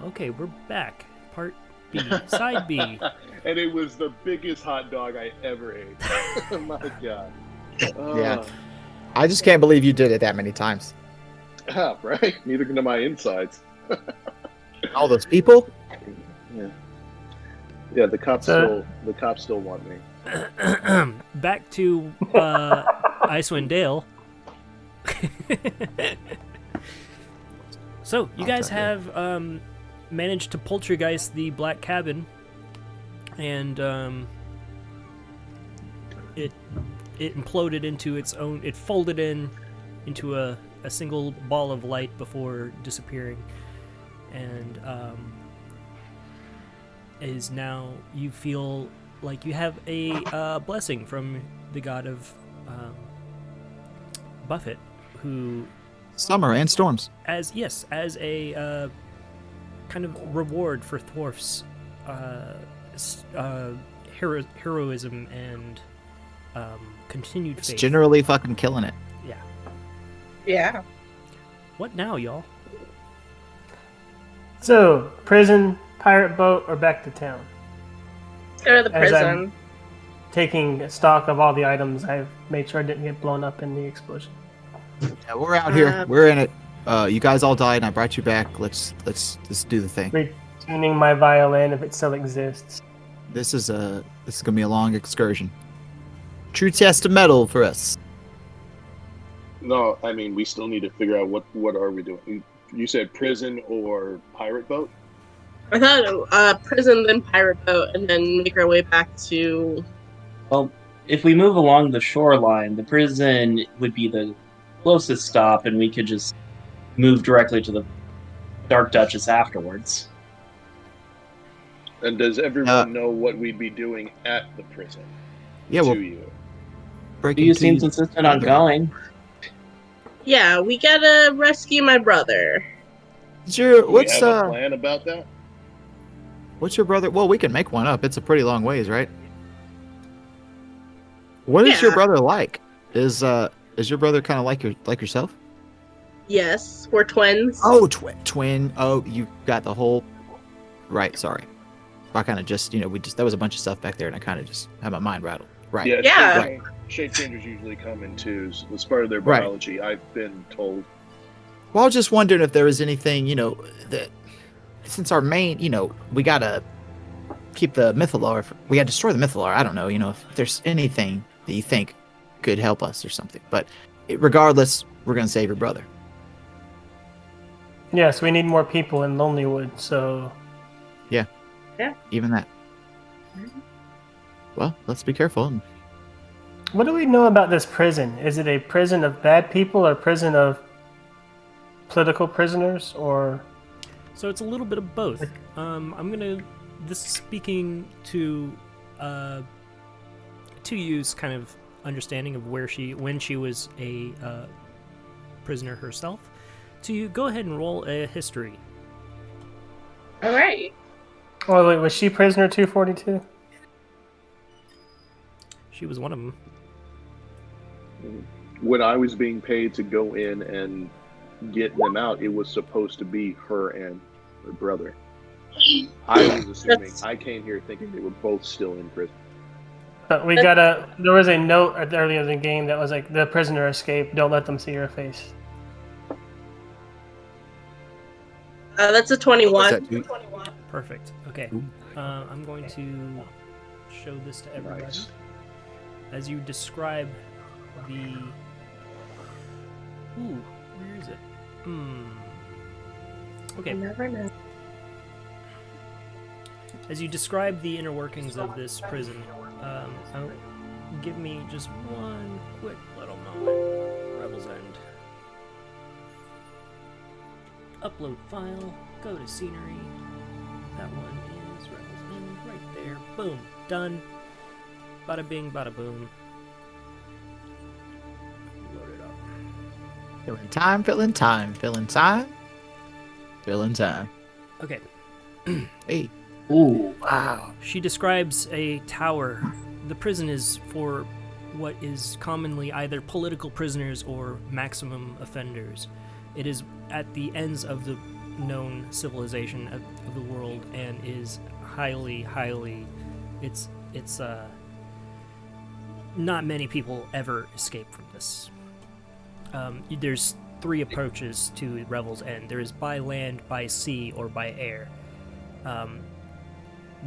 Okay, we're back. Part B, side B. And it was the biggest hot dog I ever ate. Oh my god. Yeah. I just can't believe you did it that many times. Right? Neither can my insides. All those people? Yeah. Yeah, the cops still want me. Back to Icewind Dale. So, you guys have managed to poltergeist the Black Cabin, and it imploded into its own. It folded into a single ball of light before disappearing, and is now, you feel like you have a blessing from the god of Buffett, who Summer and storms. as a kind of reward for Thorf's heroism and continued It's faith. generally fucking killing it. Yeah. What now, y'all? So, prison, pirate boat, or back to town? Go to the As I'm- prison. Taking stock of all the items I've made sure I didn't get blown up in the explosion. Yeah, we're out here. We're in it. You guys all died, and I brought you back. Let's do the thing. Retuning my violin if it still exists. This is gonna be a long excursion. True test of metal for us. No, I mean we still need to figure out what are we doing. You said prison or pirate boat? I thought prison, then pirate boat, and then make our way back to. Well, if we move along the shoreline, the prison would be the closest stop, and we could just move directly to the Dark Duchess afterwards. And does everyone know what we'd be doing at the prison? Yeah, well, Tuyu. You seems insistent on going. Yeah, we gotta rescue my brother. Do we have a plan about that? What's your brother? Well, we can make one up. It's a pretty long ways, right? What is your Yeah. brother like? Is your brother kind of like yourself? Yes, we're twins. Oh, twin. Oh, you got the whole. Right. Sorry. I kind of just there was a bunch of stuff back there, and I kind of just had my mind rattled. Right. Yeah. Right. Shape changers usually come in twos. It's part of their Right. biology, I've been told. Well, I was just wondering if there was anything, that since our main, we gotta keep the Mythallar. We gotta destroy the Mythallar. I don't know, if there's anything that you think could help us or something. But regardless, we're gonna save your brother. Yes, we need more people in Lonelywood, so... Yeah. Even that. Well, let's be careful. What do we know about this prison? Is it a prison of bad people or a prison of political prisoners, or... So it's a little bit of both. This is speaking to Tuyu's kind of understanding of when she was a prisoner herself. Tuyu, go ahead and roll a history. All right. Oh, wait, was she prisoner 242? She was one of them. When I was being paid to go in and get them out, it was supposed to be her and her brother. I was assuming. I came here thinking they were both still in prison. But there was a note earlier in the game that was like, the prisoner escaped, don't let them see her face. That's a 21. Perfect. Okay. I'm going to show this to everybody. Nice. As you describe the... Ooh, where is it? Okay. You never know. As you describe the inner workings of this prison, give me just one quick little moment. Revel's End. Upload file. Go to scenery. That one is Revel's End right there. Boom. Done. Bada bing, bada boom. Load it up. Filling time. Okay. Hey. Ooh. Wow. She describes a tower. The prison is for what is commonly either political prisoners or maximum offenders. It is at the ends of the known civilization of the world and is highly, it's not many people ever escape from this. There's 3 approaches to Revel's End. There is by land, by sea, or by air.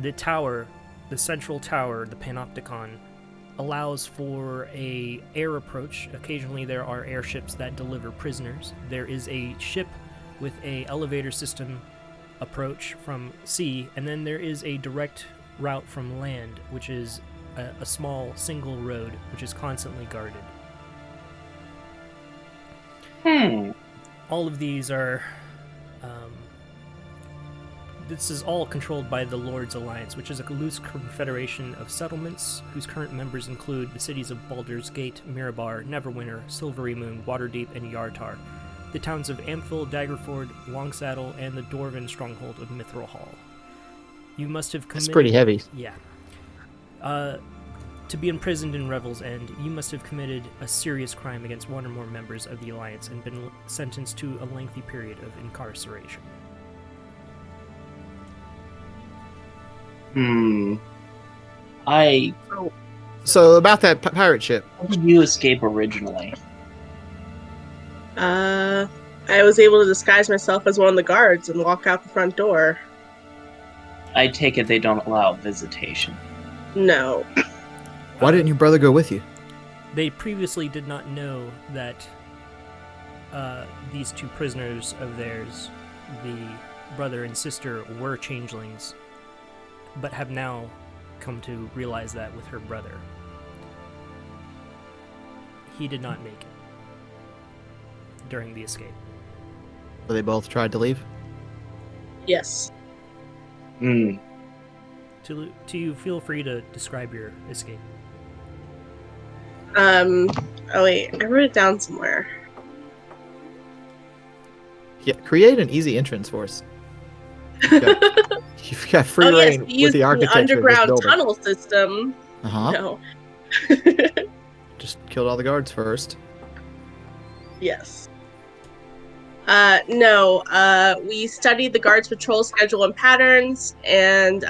The tower, the central tower, the Panopticon, allows for a air approach. Occasionally there are airships that deliver prisoners. There is a ship with a elevator system approach from sea, and then there is a direct route from land, which is a small single road, which is constantly guarded. All of these are... this is all controlled by the Lord's Alliance, which is a loose confederation of settlements whose current members include the cities of Baldur's Gate, Mirabar, Neverwinter, Silvery Moon, Waterdeep, and Yartar, the towns of Amphil, Daggerford, Longsaddle, and the dwarven stronghold of Mithril Hall. You must have committed... That's pretty heavy. Yeah. To be imprisoned in Revel's End, you must have committed a serious crime against one or more members of the Alliance and been sentenced to a lengthy period of incarceration. So about that pirate ship. How did you escape originally? I was able to disguise myself as one of the guards and walk out the front door. I take it they don't allow visitation. No. Why didn't your brother go with you? They previously did not know that these 2 prisoners of theirs, the brother and sister, were changelings, but have now come to realize that with her brother. He did not make it during the escape. So they both tried to leave? Yes. To you, feel free to describe your escape. Oh wait, I wrote it down somewhere. Yeah, create an easy entrance for us. You've got free reign with the architecture of this underground building. tunnel system. No. Just killed all the guards first. Yes. No. We studied the guards' patrol schedule and patterns, and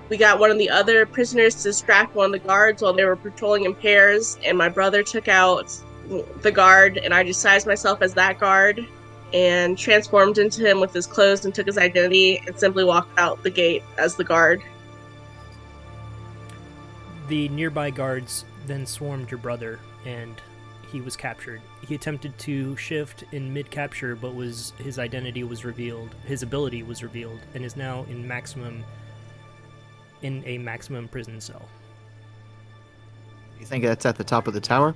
we got one of the other prisoners to distract one of the guards while they were patrolling in pairs, and my brother took out the guard, and I disguised myself as that guard and transformed into him with his clothes and took his identity and simply walked out the gate as the guard. The nearby guards then swarmed your brother, and he was captured. He attempted to shift in mid-capture, but his identity was revealed, his ability was revealed, and is now in a maximum prison cell. You think that's at the top of the tower?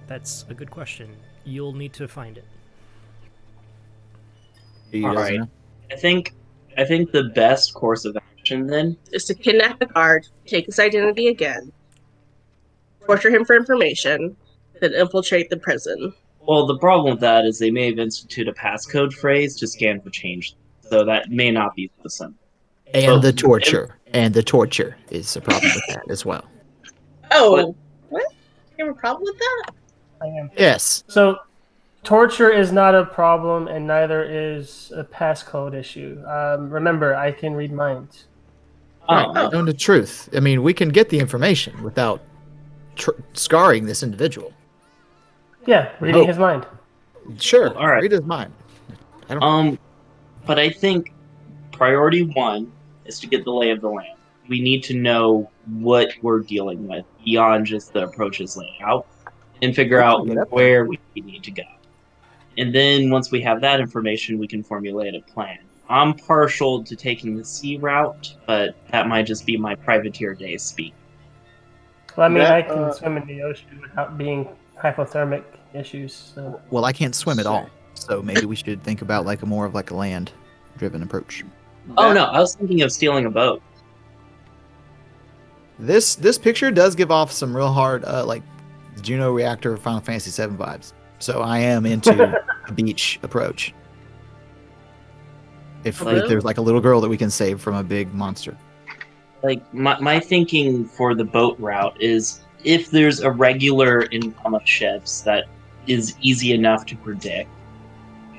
That's a good question. You'll need to find it. All right. I think the best course of action then Is to kidnap the guard, take his identity again, torture him for information, then infiltrate the prison. Well, the problem with that is they may have instituted a passcode phrase to scan for change, so that may not be the same. And the torture. And the torture is a problem with that as well. Oh, what? You have a problem with that? I am. Yes. So, torture is not a problem, and neither is a passcode issue. Remember, I can read minds. Oh, Right, known the truth. I mean, we can get the information without scarring this individual. Yeah, reading his mind. Sure. All right. Read his mind. I don't. But I think priority 1 is to get the lay of the land. We need to know what we're dealing with beyond just the approaches laid out, and figure out where we need to go. And then once we have that information, we can formulate a plan. I'm partial to taking the sea route, but that might just be my privateer days speak. Well, I mean, I can swim in the ocean without being hypothermic issues. So. Well, I can't swim at all, so maybe we should think about like a land-driven approach. Oh no, I was thinking of stealing a boat. This picture does give off some real hard, like Juno Reactor Final Fantasy VII vibes. So I am into a beach approach. If there's like a little girl that we can save from a big monster. Like my thinking for the boat route is if there's a regular income of ships that is easy enough to predict.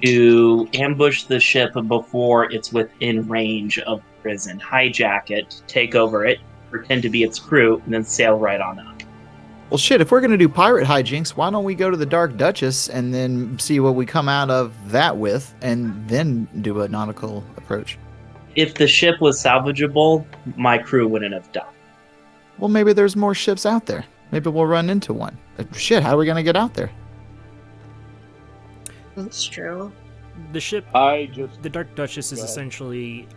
To ambush the ship before it's within range of the prison, hijack it, take over it, pretend to be its crew, and then sail right on up. Well, shit, if we're going to do pirate hijinks, why don't we go to the Dark Duchess and then see what we come out of that with, and then do a nautical approach? If the ship was salvageable, my crew wouldn't have died. Well, maybe there's more ships out there. Maybe we'll run into one. Shit, how are we going to get out there? That's true. The ship, the Dark Duchess, is essentially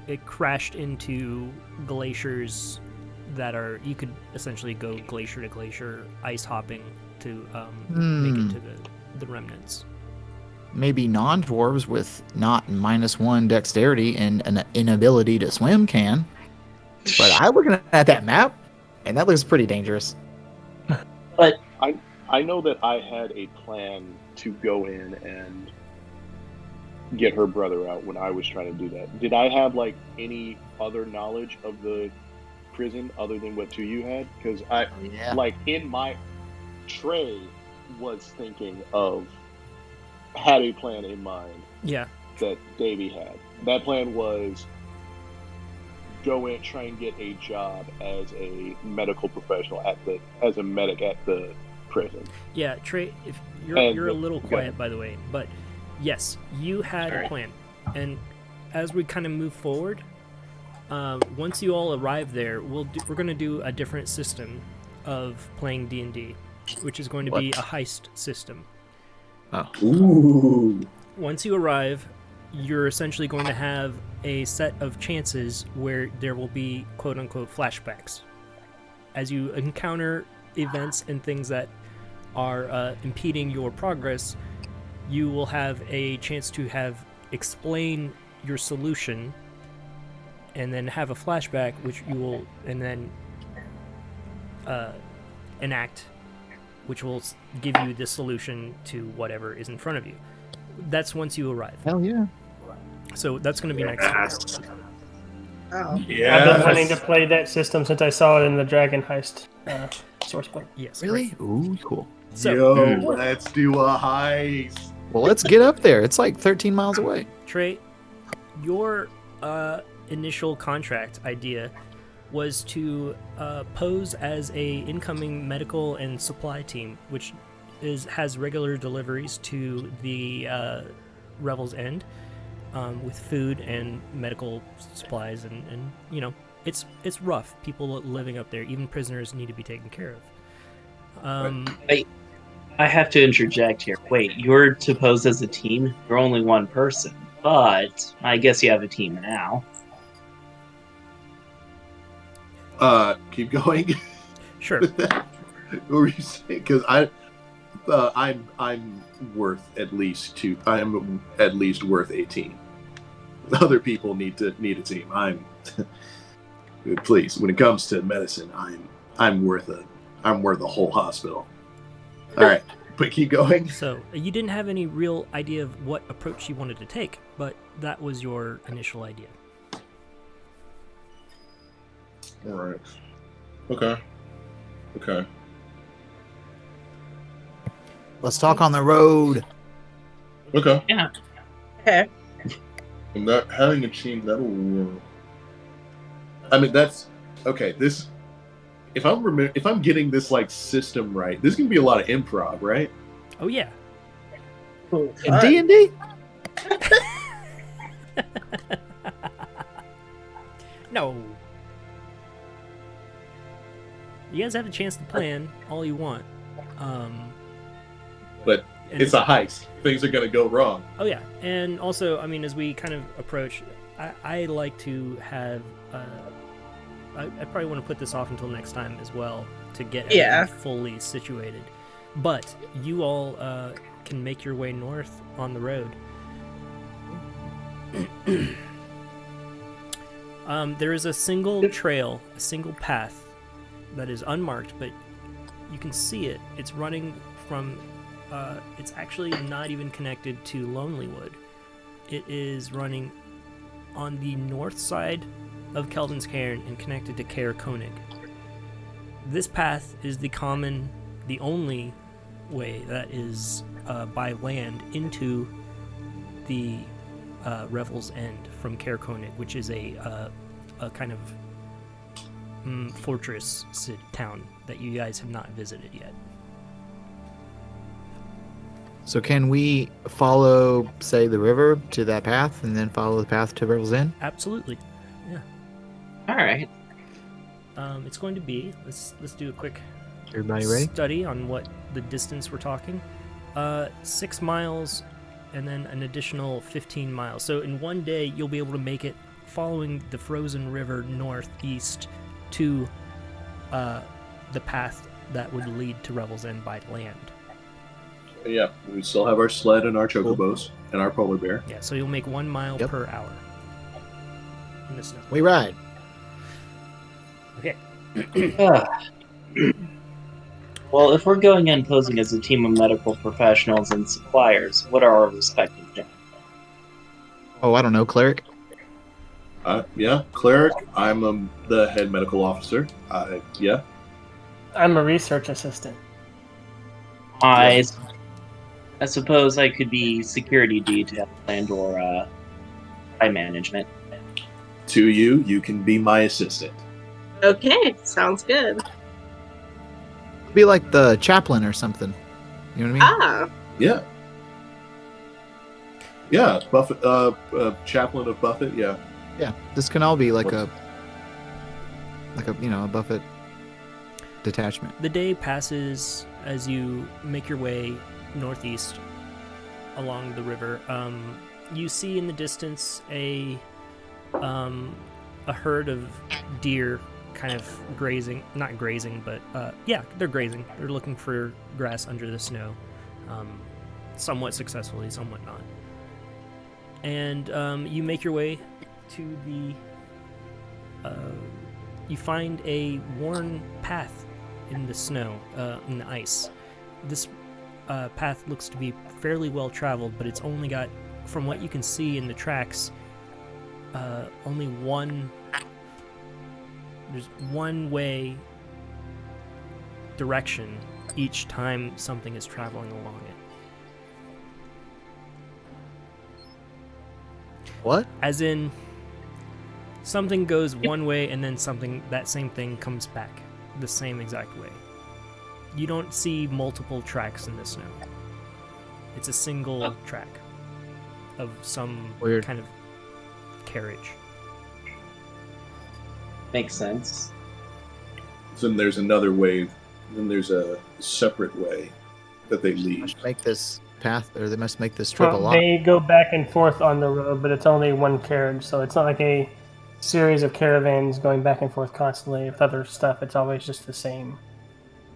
it crashed into glaciers that are, you could essentially go glacier to glacier, ice hopping to make it to the remnants. Maybe non-dwarves with not -1 dexterity and an inability to swim can. But I'm looking at that map, and that looks pretty dangerous. But I know that I had a plan to go in and get her brother out when I was trying to do that. Did I have like any other knowledge of the prison other than what Tuyu had? Because like in my tray was thinking of, had a plan in mind. Yeah. That Davey had. That plan was go in, try and get a job as a medical professional as a medic at the prison. Yeah, Trey, if you're a little quiet, by the way, but yes, you had a plan, and as we kind of move forward, once you all arrive there, we're going to do a different system of playing D&D, which is going to be a heist system. Oh. Ooh. Once you arrive, you're essentially going to have a set of chances where there will be quote-unquote flashbacks. As you encounter events and things that are impeding your progress, you will have a chance to explain your solution and then have a flashback, which you will, and then enact, which will give you the solution to whatever is in front of you. That's once you arrive. Hell yeah. So that's going to be next week. Oh. Yeah. I've been wanting to play that system since I saw it in the Dragon Heist source book. Yes. Really? Ooh, cool. So, Yo, let's do a heist. Well, let's get up there. It's like 13 miles away. Trey, your initial contract idea was to pose as a incoming medical and supply team, which has regular deliveries to the Revel's End with food and medical supplies, and you know, it's rough. People living up there, even prisoners, need to be taken care of. I have to interject here. Wait, you're to pose as a team? You're only one person, but I guess you have a team now. Keep going. Sure. What were you saying? Because I'm worth at least two. I'm at least worth 18. Other people need a team. Please. When it comes to medicine, I'm worth a whole hospital. All right, but keep going. So you didn't have any real idea of what approach you wanted to take, but that was your initial idea. All right. Okay. Let's talk on the road. Okay. Yeah. Okay. And that having a team, that'll work. I mean, that's okay. This, if I'm getting this like system right, this can be a lot of improv, right? Oh yeah. In D&D? No. You guys have a chance to plan all you want. But it's a heist. Things are gonna go wrong. Oh yeah, and also, I mean, as we kind of approach, I like to have. I probably want to put this off until next time as well to get everything fully situated. But you all can make your way north on the road. There is a single trail, a single path that is unmarked, but you can see it. It's running from. It's actually not even connected to Lonelywood. It is running on the north side of Kelvin's Cairn and connected to Cair Koenig. This path is the only way that is by land into the Revel's End from Caer Konig, which is a kind of fortress town that you guys have not visited yet. So can we follow, say, the river to that path, and then follow the path to Revel's End? Absolutely. Yeah. All right. It's going to be, let's do a quick Everybody ready? study on what the distance we're talking. 6 miles and then an additional 15 miles. So in one day, you'll be able to make it following the frozen river northeast to the path that would lead to Revel's End by land. Yeah, we still have our sled and our chocobos and our polar bear. Yeah, so you'll make 1 mile Yep. per hour in the snow. We ride. Okay. Well, if we're going in posing as a team of medical professionals and suppliers, what are our respective jobs? Oh, I don't know, cleric. Yeah, cleric. I'm the head medical officer. Yeah. I'm a research assistant. I suppose I could be security detail and or time management. Tuyu, you can be my assistant. Okay, sounds good. Be like the chaplain or something. You know what I mean? Ah, Yeah. Yeah, Buffett, chaplain of Buffett. Yeah. Yeah. This can all be like a a Buffett detachment. The day passes as you make your way northeast along the river. You see in the distance a herd of deer kind of grazing, not grazing, but yeah, they're grazing. They're looking for grass under the snow, somewhat successfully, somewhat not. And you make your way to you find a worn path in the snow, in the ice. This path looks to be fairly well traveled, but it's only got, from what you can see in the tracks, only there's one way direction each time something is traveling along it. What? As in, something goes one way and then that same thing comes back the same exact way. You don't see multiple tracks in the snow. It's a single track of some Weird. kind of carriage. Makes sense. So then there's another way. Then there's a separate way that they They leave. must make this path, or they must make this trip a Well, lot. they go back and forth on the road, but it's only one carriage, so it's not like a series of caravans going back and forth constantly with other stuff. It's always just the same.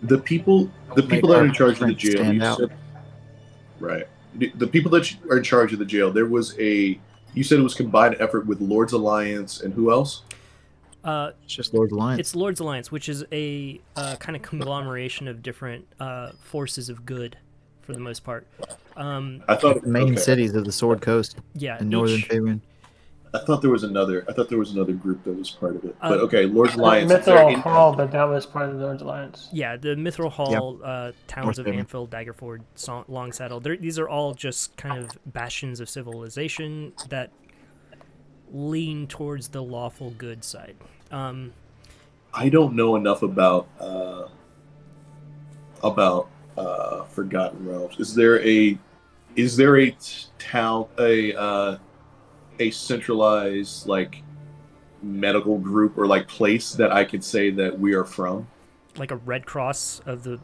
The people Make that are our in charge of the print jail. stand You out. said, right. The people that are in charge of the jail. There was a. You said it was combined effort with Lord's Alliance and who else? It's just Lord's Alliance. It's Lord's Alliance, which is a kind of conglomeration of different forces of good, for the most part. I thought The main okay. cities of the Sword Coast Yeah, and Northern each- Faerun. I thought there was another group that was part of it. But okay, Lord's The Alliance. is there Mithril in- Hall, but that was part of the Lord's Alliance. Yeah, the Mithril Hall, towns North of Faerun. Anfield, Daggerford, Longsaddle. These are all just kind of bastions of civilization that lean towards the lawful good side. I don't know enough about Forgotten Realms. Is there a town a centralized like medical group or like place that I could say that we are from? Like a Red Cross of the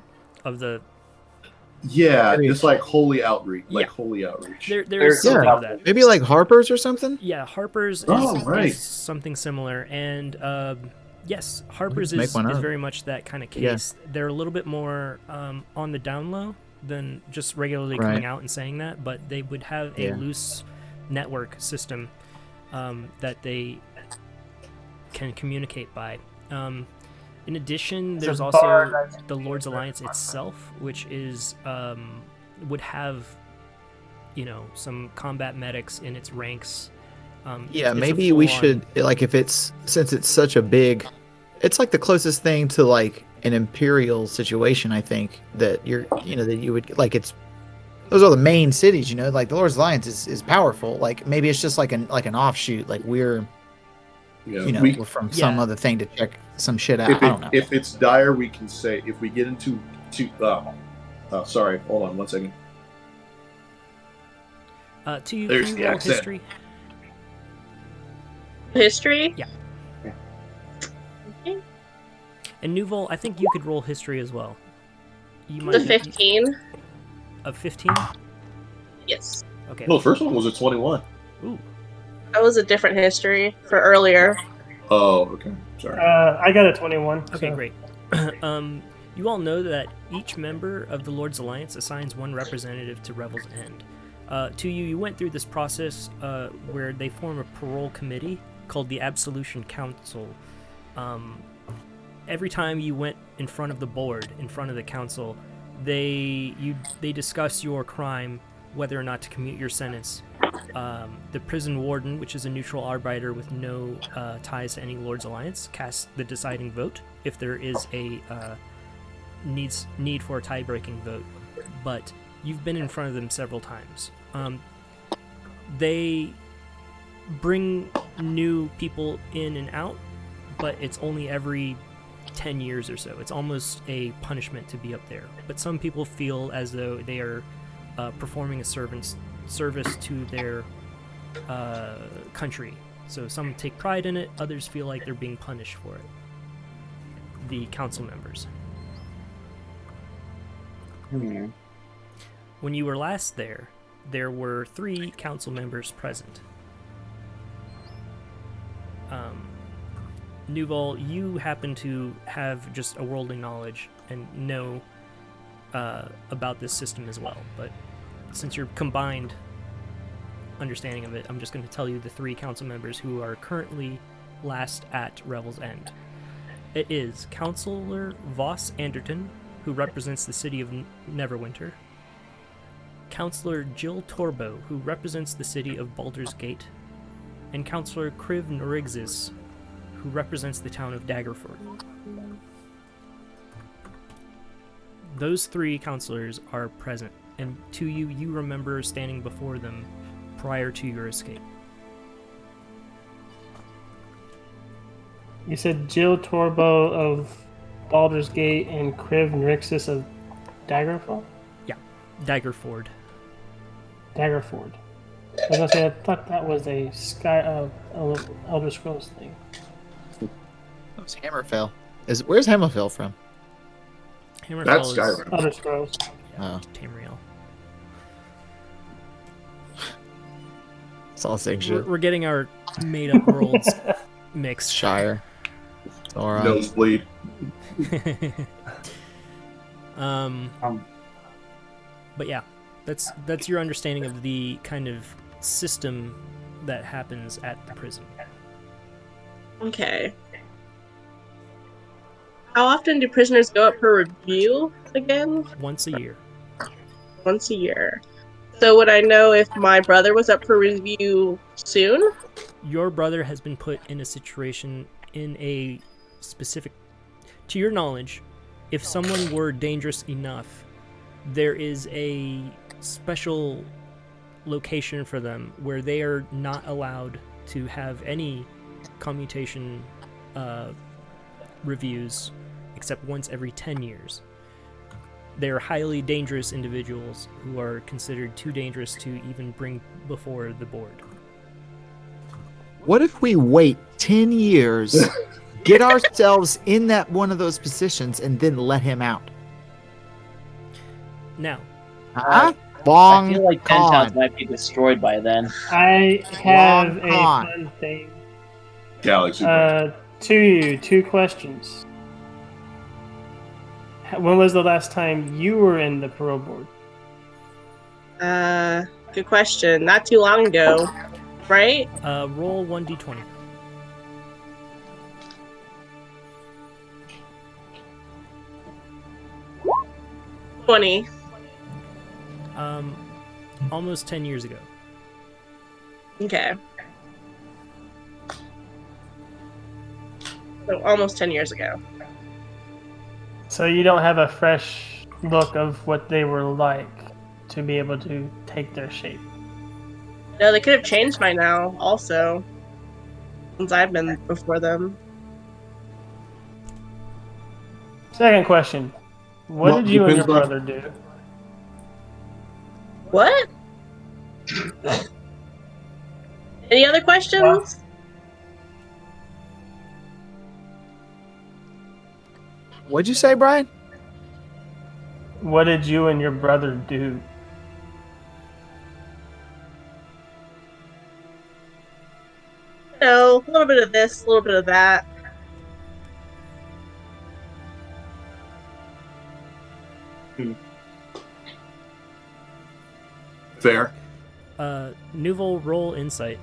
Yeah, Maybe. just like holy outreach. Yeah. Holy outreach. there's There's something yeah. of that. Maybe like Harper's or something? Yeah, Harper's Oh, is, right. is something similar, and yes, Harper's make is one up. very much that kind of Yeah. case. They're a little bit more on the down low than just regularly Right. coming out and saying that, but they would have a Yeah. loose network system that they can communicate by. In addition, It's there's a also bar that's- the Lord's Alliance itself, which is would have some combat medics in its ranks. Yeah, it's a maybe we full-on- should, like, if it's, since it's such a big, it's like the closest thing to like an imperial situation. I think that that you would like those are the main cities. Like the Lord's Alliance is powerful. Like maybe it's just like an offshoot. Like we're we're from some other thing to check some shit out. I don't know. If it's dire, we can say if we get into sorry, hold on one second. Tuyu, There's can the you roll accent. history? History? Yeah. Okay. And Nuvall, I think you could roll history as well. You The 15. Of 15? Yes. Okay. No, the first one was a 21. Ooh. That was a different history for earlier. Oh, okay. Sorry. I got a 21. Okay, so. great. You all know that each member of the Lord's Alliance assigns one representative to Revel's End. Tuyu, you went through this process where they form a parole committee called the Absolution Council. Every time you went in front of the board, in front of the council, they discuss your crime, whether or not to commute your sentence. The prison warden, which is a neutral arbiter with no ties to any Lord's Alliance, casts the deciding vote if there is a need for a tie-breaking vote. But you've been in front of them several times. They bring new people in and out, but it's only every 10 years or so. It's almost a punishment to be up there. But some people feel as though they are performing a service to their country. So some take pride in it, others feel like they're being punished for it. The council members. When you were last there were 3 council members present. Nuvall, you happen to have just a worldly knowledge and know about this system as well, but since you're combined understanding of it, I'm just going to tell you the 3 council members who are currently last at Revel's End. It is Councillor Voss Anderton, who represents the city of Neverwinter, Councillor Jill Torbo, who represents the city of Baldur's Gate, and Councillor Kriv Norigzis, who represents the town of Daggerford. Those 3 councillors are present, and Tuyu, you remember standing before them prior to your escape. You said Jill Torbo of Baldur's Gate and Kriv Nrixis of Daggerfall? Yeah, Daggerford. Daggerford. I was gonna say, I thought that was a Elder Scrolls thing. That was Hammerfell. Where's Hammerfell from? Hammerfell That's is Skyrim. Elder Scrolls. Tamriel. It's all the same shit. We're getting our made-up worlds mixed. Shire. It's all right. Nosebleed. But yeah, that's your understanding of the kind of system that happens at the prison. Okay. How often do prisoners go up for review again? Once a year. Once a year. So would I know if my brother was up for review soon? Your brother has been put in a situation in a specific... To your knowledge, if someone were dangerous enough, there is a special location for them where they are not allowed to have any commutation reviews except once every 10 years. They're highly dangerous individuals who are considered too dangerous to even bring before the board. What if we wait 10 years, get ourselves in that one of those positions, and then let him out? Now, Long I feel like con. Penthouse might be destroyed by then. I have Long a con. fun thing. Galaxy. To you, 2 questions. When was the last time you were in the parole board? Good question. Not too long ago, right? roll 1d20. $20. Almost 10 years ago. Okay. So almost 10 years ago. So you don't have a fresh look of what they were like to be able to take their shape. No, they could have changed by now, also. Since I've been before them. Second question. What Well, did you and your depends on- brother do? What? Any other questions? What'd you say, Brian? What did you and your brother do? No, a little bit of this, a little bit of that. Fair. Nuvall, roll insight.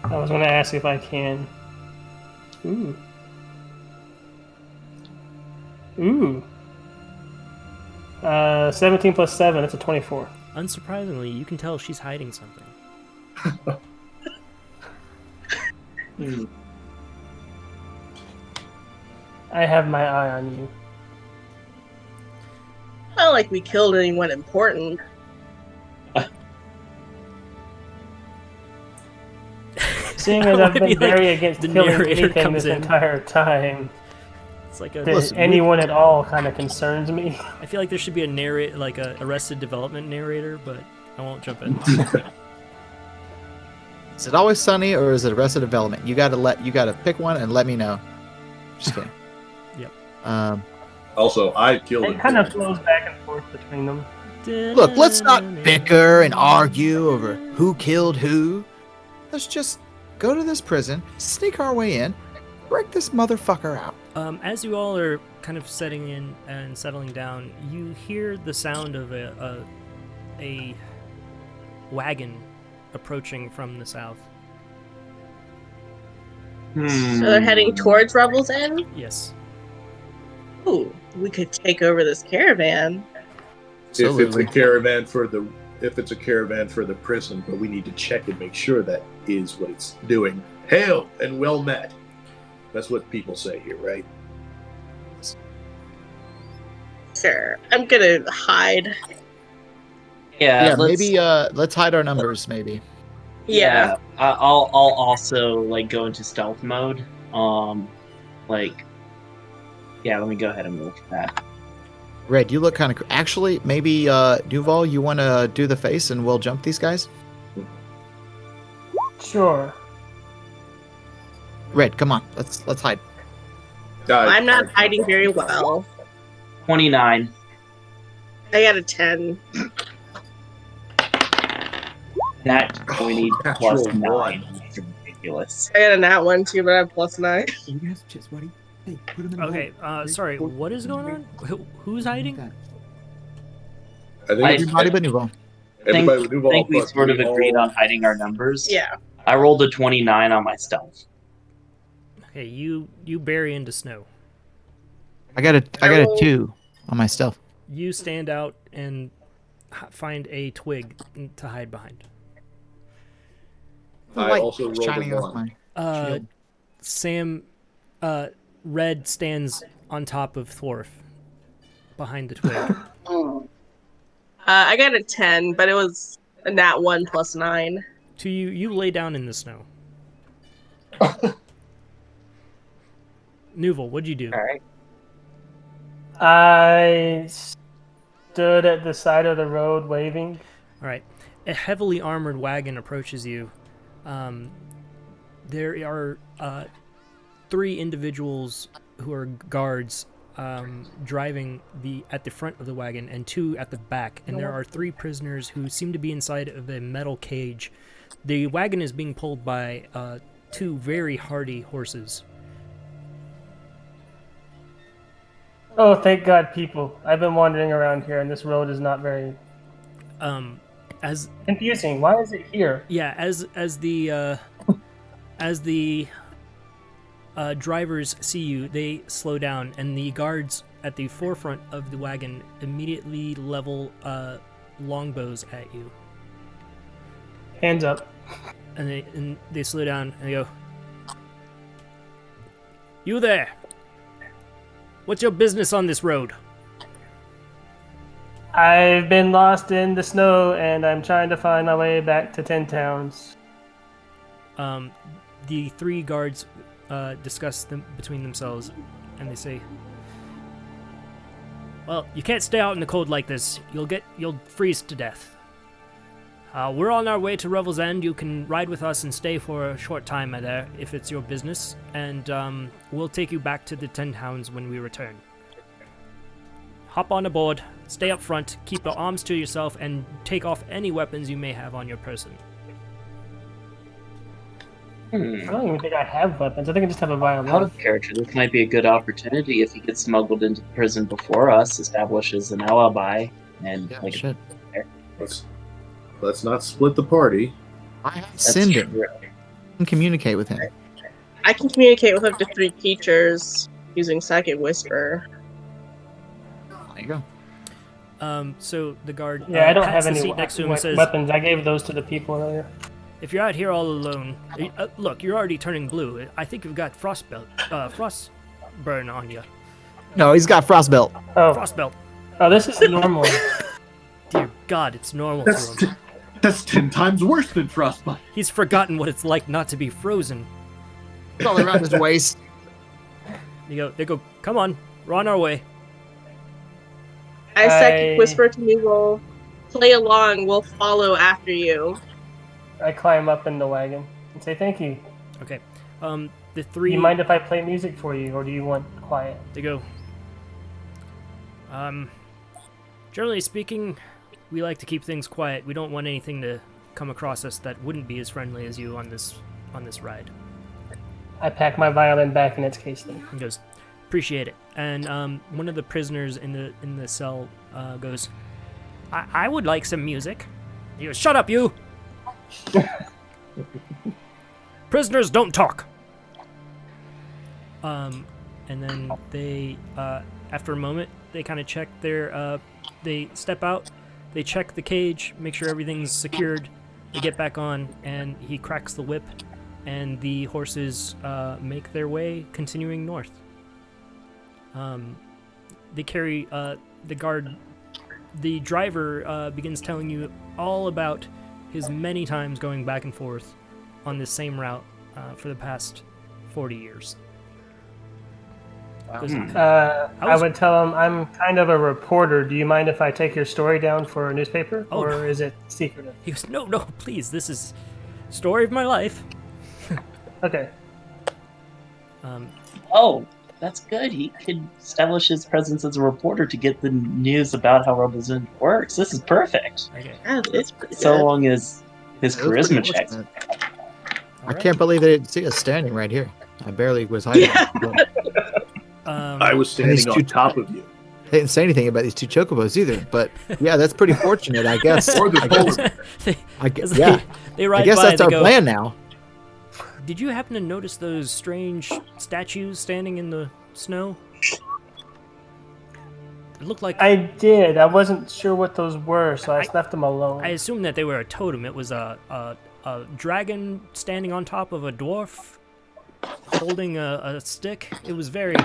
I was going to ask if I can. Ooh. Ooh. 17 plus 7, that's a 24. Unsurprisingly, you can tell she's hiding something. I have my eye on you. Not like we killed anyone important. Seeing as I've Maybe, been very against the killing narrator anything comes this in. entire time, It's like a. that anyone at all kind of concerns me. I feel like there should be a Arrested Development narrator, but I won't jump in. Is it Always Sunny or is it Arrested Development? You gotta pick one and let me know. Just kidding. Yep. Also, I killed him. It kind of flows back and forth between them. Look, let's not bicker and argue over who killed who. Let's just go to this prison, sneak our way in, break this motherfucker out. As you all are kind of setting in and settling down, you hear the sound of a wagon approaching from the south. So they're heading towards Revel's Inn? Yes. Ooh, we could take over this caravan. If it's a caravan for the prison, but we need to check and make sure that is what it's doing. Hail and well met. That's what people say here, right? Sure. I'm gonna hide. Yeah, Maybe let's hide our numbers. Maybe. Yeah. I'll also like go into stealth mode. Let me go ahead and look at that. Red, you look kind of. Actually, maybe Nuvall, you want to do the face and we'll jump these guys. Sure. Red, come on, let's hide. I'm not hiding very well. 29. I got a 10. That 20 plus Natural 9. That's ridiculous. I got a nat 1 too, but I have plus 9. Okay. Sorry. What is going on? Who's hiding? I think Everybody but Nuvall. everybody with Nuvall I think we plus sort of we agreed all- on hiding our numbers. Yeah. I rolled a 29 on my stealth. Okay. You bury into snow. I got a 2 on my stealth. You stand out and find a twig to hide behind. I Light also rolled shining a off 1. my shield. Sam, Red stands on top of Thorf behind the twig. I got a 10, but it was a nat 1 plus 9. To you lay down in the snow. Nuvall, what'd you do? Alright. I stood at the side of the road waving. All right. A heavily armored wagon approaches you. There are 3 individuals who are guards driving at the front of the wagon and 2 at the back. And there are 3 prisoners who seem to be inside of a metal cage. The wagon is being pulled by 2 very hardy horses. Oh, thank God, people. I've been wandering around here, and this road is not very As confusing. Why is it here? Yeah, as the drivers see you, they slow down, and the guards at the forefront of the wagon immediately level longbows at you. Hands up. And they slow down and they go, "You there! What's your business on this road? I've been lost in the snow, and I'm trying to find my way back to 10 Towns. The three guards discuss them between themselves, and they say, "Well, you can't stay out in the cold like this. You'll freeze to death. We're on our way to Revel's End. You can ride with us and stay for a short time there, if it's your business, and we'll take you back to the 10 Towns when we return. Hop on aboard, stay up front, keep your arms to yourself, and take off any weapons you may have on your person." I don't even think I have weapons. I think I just have a violin. Out of character, this might be a good opportunity if he gets smuggled into the prison before us, establishes an alibi, and Yeah, like shit. Let's not split the party. Send him. true. And communicate with him. I can communicate with up to 3 creatures using Psychic Whisper. There you go. So the guard Yeah, I don't pats have the any seat next to him and says, weapons. I gave those to the people earlier. "If you're out here all alone, look, you're already turning blue. I think you've got frostburn on you. No, he's got frostbelt. Oh, Frostbelt. oh, this is normal. Dear God, it's normal to him. That's 10 times worse than frostbite. He's forgotten what it's like not to be frozen." It's all around his waist. They go, "Come on, we're on our way." I Psychic Whisper to Nuvall. Play along, we'll follow after you. I climb up in the wagon and say thank you. Okay. The Do three. you mind if I play music for you, or do you want quiet? They go. Generally speaking, we like to keep things quiet. We don't want anything to come across us that wouldn't be as friendly as you on this ride. I pack my violin back in its case then. He goes, "Appreciate it." And one of the prisoners in the cell goes, I would like some music." He goes, "Shut up, you! Prisoners don't talk." And then they, after a moment, they kind of check they step out, they check the cage, make sure everything's secured. They get back on, and he cracks the whip, and the horses make their way, continuing north. They carry the guard. The driver begins telling you all about his many times going back and forth on this same route for the past 40 years. I would tell him I'm kind of a reporter. Do you mind if I take your story down for a newspaper, Oh, or no. is it secretive? He goes, no, please, this is story of my life. Okay. Oh, that's good. He could establish his presence as a reporter to get the news about how Rebel's End works. This is perfect. Okay. Yeah, it's pretty So good. long as his That was charisma pretty checks. fortunate. I can't believe they didn't see us standing right here. I barely was hiding. I was standing these on two- top of you. They didn't say anything about these two chocobos either, but yeah, that's pretty fortunate, I guess. Or the I guess, I guess, yeah, they ride I guess by, that's they our go, plan now. "Did you happen to notice those strange statues standing in the snow? It looked like I did. I wasn't sure what those were, so I left them alone. I assumed that they were a totem. It was a dragon standing on top of a dwarf, holding a stick. It was very,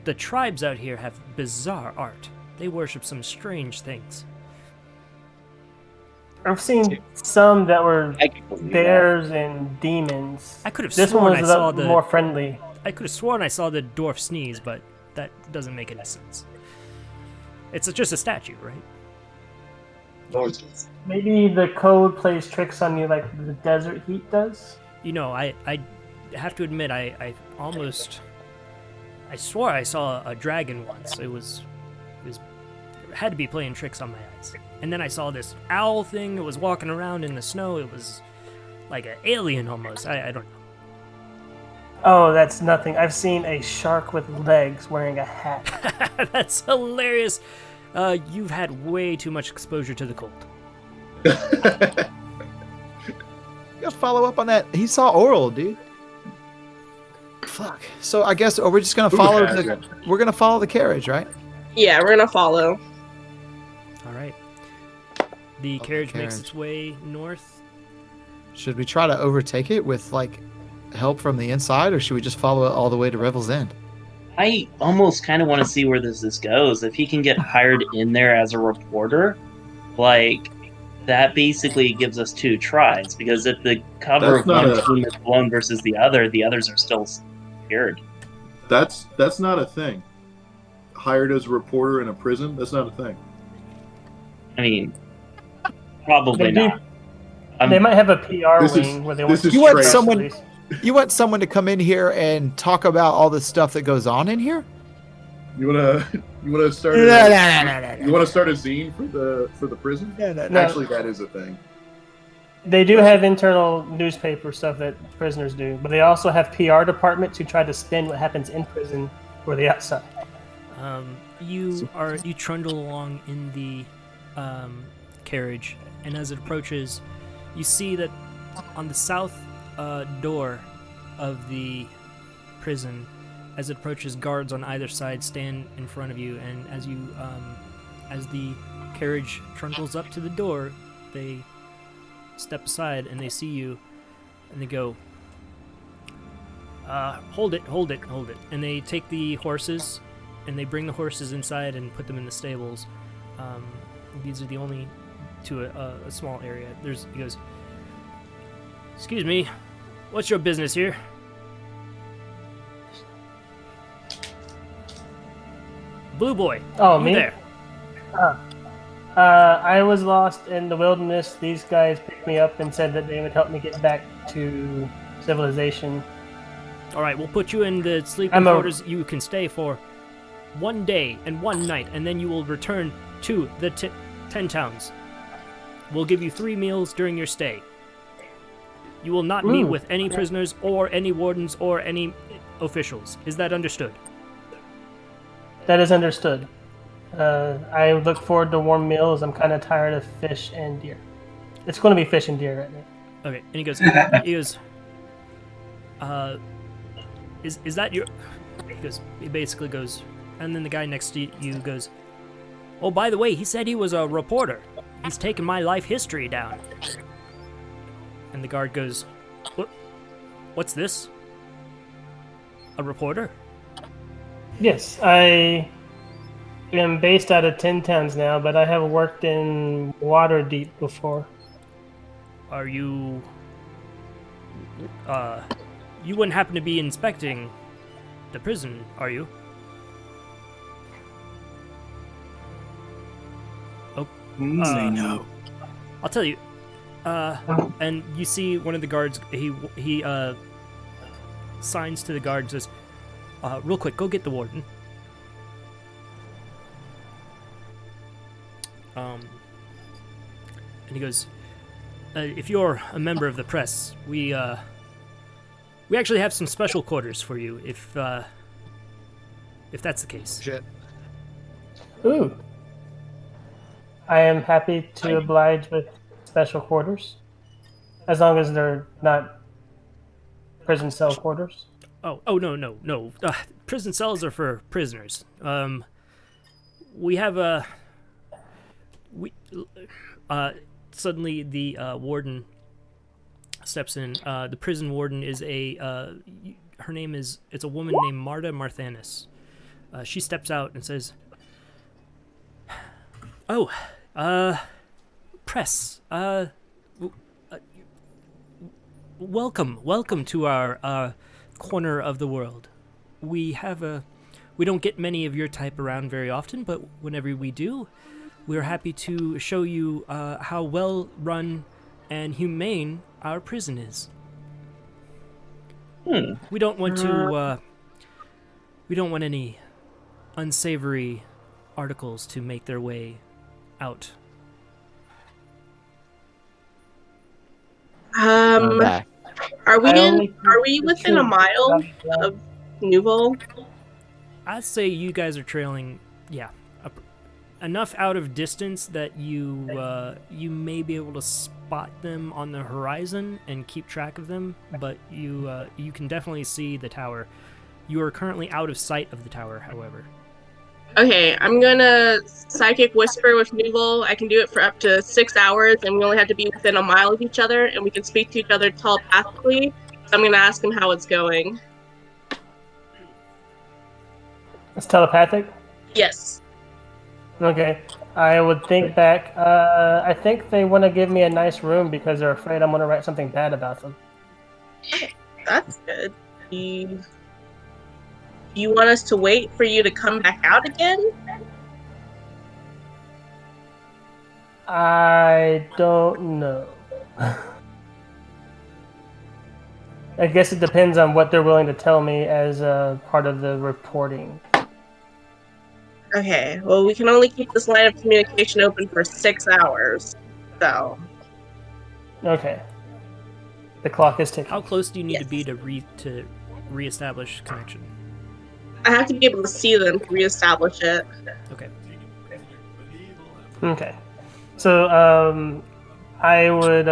the tribes out here have bizarre art. They worship some strange things. I've seen some that were I can believe that. bears and demons. I could have This one sworn was I saw the more friendly. I could have sworn I saw the dwarf sneeze, but that doesn't make any sense. It's just a statue, right? Maybe the code plays tricks on you like the desert heat does. I have to admit, I swore I saw a dragon once. It had to be playing tricks on my eyes. And then I saw this owl thing that was walking around in the snow. It was like an alien almost. I don't know. Oh, that's nothing. I've seen a shark with legs wearing a hat. That's hilarious. You've had way too much exposure to the cold. You gotta follow up on that. He saw Oral, dude. Fuck. So I guess we're just gonna follow we're gonna follow the carriage, right? Yeah, we're gonna follow. All right. The carriage makes its way north. Should we try to overtake it with like help from the inside, or should we just follow it all the way to Revel's End? I almost kind of want to see where this goes. If he can get hired in there as a reporter, like, that basically gives us 2 tries. Because if the cover That's of not one a- team is blown versus the others are still scared. That's not a thing. Hired as a reporter in a prison, that's not a thing. I mean, probably They do. not. They might have a PR This is- wing where they this want is to You want Trace. someone? You want someone to come in here and talk about all the stuff that goes on in here? You wanna start? No, a, no, no, no, no, You want to start a zine for the prison? no, no, No. Actually, that is a thing. They do have internal newspaper stuff that prisoners do, but they also have PR departments who try to spin what happens in prison for the outside. You trundle along in the carriage, and as it approaches, you see that on the south door of the prison, as it approaches, guards on either side stand in front of you, and as the carriage trundles up to the door, they step aside and they see you, and they go, hold it, and they take the horses, and they bring the horses inside and put them in the stables. These are the only to a small area. He goes, excuse me, what's your business here? Blue boy. Oh, you me? there? I was lost in the wilderness. These guys picked me up and said that they would help me get back to civilization. All right, we'll put you in the sleeping quarters. You can stay for 1 day and 1 night, and then you will return to the 10 towns. We'll give you 3 meals during your stay. You will not meet with any prisoners or any wardens or any officials. Is that understood? That is understood. I look forward to warm meals. I'm kind of tired of fish and deer. It's going to be fish and deer right now. Okay, and he goes, is that your... He basically goes, and then the guy next to you goes, oh, by the way, he said he was a reporter. He's taken my life history down. And the guard goes, what's this? A reporter? Yes, I am based out of 10 towns now, but I have worked in Waterdeep before. Are you... you wouldn't happen to be inspecting the prison, are you? Oh, Say no. I'll tell you. And you see one of the guards, he signs to the guard, says, real quick, go get the warden. And he goes, if you're a member of the press, we actually have some special quarters for you, if that's the case. Shit. Ooh. I am happy to oblige with special quarters, as long as they're not prison cell quarters. Oh, no. Prison cells are for prisoners. We have suddenly the warden steps in. The prison warden is it's a woman named Marta Marthanis. She steps out and says, oh, press, welcome to our corner of the world. We don't get many of your type around very often, but whenever we do, we're happy to show you how well run and humane our prison is. We don't want any unsavory articles to make their way out. Back. Are we within a mile of Nuvall? I'd say you guys are trailing, enough out of distance that you may be able to spot them on the horizon and keep track of them, but you can definitely see the tower. You are currently out of sight of the tower, however. Okay, I'm gonna psychic whisper with Nuvall. I can do it for up to 6 hours, and we only have to be within a mile of each other, and we can speak to each other telepathically. So I'm gonna ask him how it's going. It's telepathic? Yes. Okay. I would think back. I think they want to give me a nice room because they're afraid I'm going to write something bad about them. That's good. You want us to wait for you to come back out again? I don't know. I guess it depends on what they're willing to tell me as part of the reporting. Okay, well, we can only keep this line of communication open for 6 hours. So, Okay. The clock is ticking. How close do you need to Yes. be to reestablish connection? I have to be able to see them to reestablish it. Okay. Okay. So, I would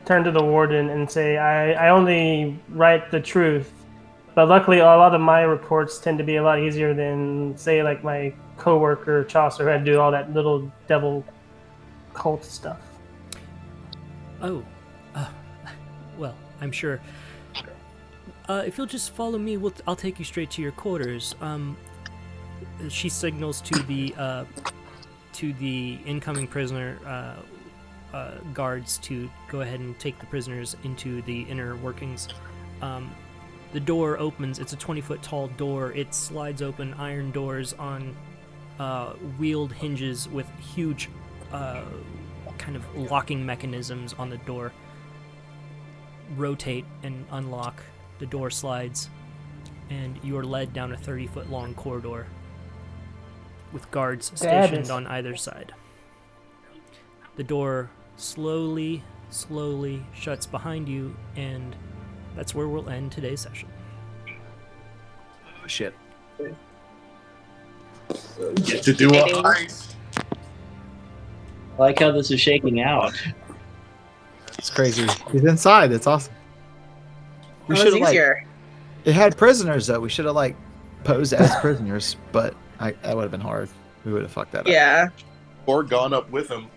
turn to the warden and say, I only write the truth, but luckily a lot of my reports tend to be a lot easier than, say, like my coworker Chaucer who had to do all that little devil cult stuff. Oh. Well, I'm sure. If you'll just follow me, I'll take you straight to your quarters. She signals to the incoming prisoner guards to go ahead and take the prisoners into the inner workings. The door opens. It's a 20-foot tall door. It slides open, iron doors on wheeled hinges with huge kind of locking mechanisms on the door. Rotate and unlock. The door slides, and you are led down a 30-foot long corridor with guards stationed on either side. The door slowly shuts behind you, and that's where we'll end today's session. Oh, shit. Get to do a heist. I like how this is shaking out. It's crazy. He's inside. That's awesome. We That should was have easier. it had prisoners though. We should have posed as prisoners, but that would have been hard. We would have fucked that up. Yeah. Or gone up with him